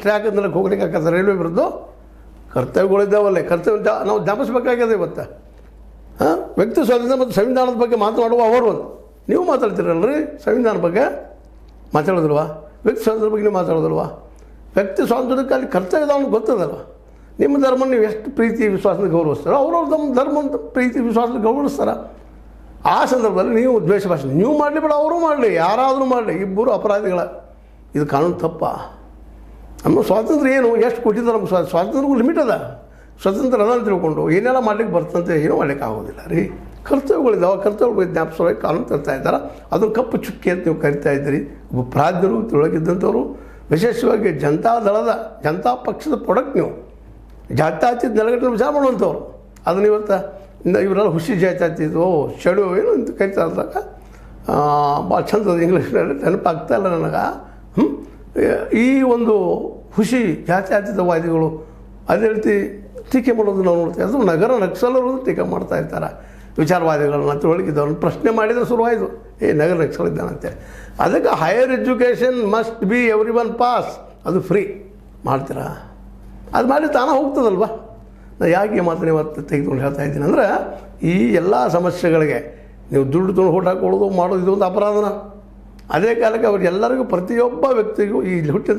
Track ಅಂದ್ರೆ ಹೋಗ್ಲಿಕ್ಕೆ ಹಾಕತ್ತೆ railway ವಿರುದ್ಧ ಕರ್ತವ್ಯಗಳಿದ್ದಾವಲ್ಲೇ ಕರ್ತವ್ಯ ನಾವು ಜ್ಞಾಪಿಸ್ಬೇಕಾಗಿದೆ ಇವತ್ತು. ವ್ಯಕ್ತಿ ಸ್ವಾತಂತ್ರ್ಯ ಮತ್ತು ಸಂವಿಧಾನದ ಬಗ್ಗೆ ಮಾತನಾಡುವ ಅವರು ನೀವು ಮಾತಾಡ್ತೀರಲ್ರಿ, ಸಂವಿಧಾನದ ಬಗ್ಗೆ ಮಾತಾಡೋದಿಲ್ವಾ? ವ್ಯಕ್ತಿ ಸ್ವಾತಂತ್ರ್ಯ ಬಗ್ಗೆ ನೀವು ಮಾತಾಡೋದಿಲ್ವಾ? ವ್ಯಕ್ತಿ ಸ್ವಾತಂತ್ರ್ಯಕ್ಕೆ ಅಲ್ಲಿ ಕರ್ತವ್ಯ ಅವ್ನಿಗೆ ಗೊತ್ತದಲ್ವ? ನಿಮ್ಮ ಧರ್ಮ ನೀವು ಎಷ್ಟು ಪ್ರೀತಿ ವಿಶ್ವಾಸದ ಗೌರವಿಸ್ತಾರೋ ಅವ್ರವ್ರು ತಮ್ಮ ಧರ್ಮ ಪ್ರೀತಿ ವಿಶ್ವಾಸದ ಗೌರವಿಸ್ತಾರೆ. ಆ ಸಂದರ್ಭದಲ್ಲಿ ನೀವು ದ್ವೇಷ ಭಾಷೆ ನೀವು ಮಾಡಲಿ ಬೇಡ, ಅವರು ಮಾಡಲಿ, ಯಾರಾದರೂ ಮಾಡಲಿ, ಇಬ್ಬರು ಅಪರಾಧಿಗಳ. ಇದು ಕಾನೂನು ತಪ್ಪ. ನಮ್ಮ ಸ್ವಾತಂತ್ರ್ಯ ಏನು ಎಷ್ಟು ಕೊಟ್ಟಿದ್ದಾರೆ ನಮ್ಗೆ ಸ್ವಾತಂತ್ರ್ಯಕ್ಕೂ ಲಿಮಿಟ್ ಅದ. ಸ್ವತಂತ್ರ ಅದ ಅಂತ ತಿಳ್ಕೊಂಡು ಏನೆಲ್ಲ ಮಾಡ್ಲಿಕ್ಕೆ ಬರ್ತಂತೆ ಏನೂ ಮಾಡ್ಲಿಕ್ಕೆ ಆಗೋದಿಲ್ಲ ರೀ. ಕರ್ತವ್ಯಗಳಿದ್ದಾವೆ, ಕರ್ತವ್ಯಗಳು ಜ್ಞಾಪಿಸೋಕೆ ಕಾನೂನು ತರ್ತಾ ಇದ್ದಾರೆ. ಅದನ್ನು ಕಪ್ಪು ಚುಕ್ಕಿ ಅಂತ ನೀವು ಕರಿತಾ ಇದ್ದೀರಿ. ಒಬ್ಬ ಪ್ರಾಜ್ಞರು ತಿಳಗಿದ್ದಂಥವ್ರು, ವಿಶೇಷವಾಗಿ ಜನತಾ ಪಕ್ಷದ ಪ್ರಾಡಕ್ಟ್ ನೀವು. ಜಾತ್ಯಾತೀತ ನೆಲಗಟ್ಟಲು ವಿಚಾರ ಮಾಡುವಂಥವ್ರು. ಅದನ್ನು ಇವತ್ತು ಇವರೆಲ್ಲ ಹುಸಿ ಜಾತ್ಯಾತೀತ ಶೆಡು ಏನು ಅಂತ ಕರಿತಾ ಇದ್ದಾಗ ಭಾಳ ಚಂದದ ಇಂಗ್ಲೀಷ್ನಲ್ಲಿ ನೆನಪಾಗ್ತಾ ಇಲ್ಲ ನನಗೆ. ಈ ಒಂದು ಹುಸಿ ಜಾತ್ಯಾತೀತವಾದಿಗಳು ಅದೇ ರೀತಿ ಟೀಕೆ ಮಾಡೋದು ನಾವು ನೋಡ್ತೀವಿ. ಅದು ನಗರ ನಕ್ಸಲರು ಟೀಕೆ ಮಾಡ್ತಾ ಇರ್ತಾರೆ ವಿಚಾರವಾದಿಗಳನ್ನ. ತಿಳುವಳಿಕಿದ್ದವ್ರನ್ನ ಪ್ರಶ್ನೆ ಮಾಡಿದರೆ ಶುರುವಾಯಿತು, ನಗರ ನಕ್ಸಲ್ ಇದ್ದಾನಂತೇಳಿ. ಅದಕ್ಕೆ higher education must be every one pass, ಅದು ಫ್ರೀ ಮಾಡ್ತೀರಾ? ಅದು ಮಾಡಿ ತಾನೇ ಹೋಗ್ತದಲ್ವ? ನಾನು ಯಾಕೆ ಮಾತನ್ನು ಇವತ್ತು ತೆಗೆದುಕೊಂಡು ಹೇಳ್ತಾ ಇದ್ದೀನಿ ಅಂದರೆ, ಈ ಎಲ್ಲ ಸಮಸ್ಯೆಗಳಿಗೆ ನೀವು ದುಡ್ಡು ತೊಗೊಂಡು ಓಟ್ ಹಾಕೊಳ್ಳೋದು ಮಾಡೋದು ಇದೊಂದು ಅಪರಾಧನ. ಅದೇ ಕಾಲಕ್ಕೆ ಅವ್ರಿಗೆಲ್ಲರಿಗೂ ಪ್ರತಿಯೊಬ್ಬ ವ್ಯಕ್ತಿಗೂ ಈ ಹುಟ್ಟಿದ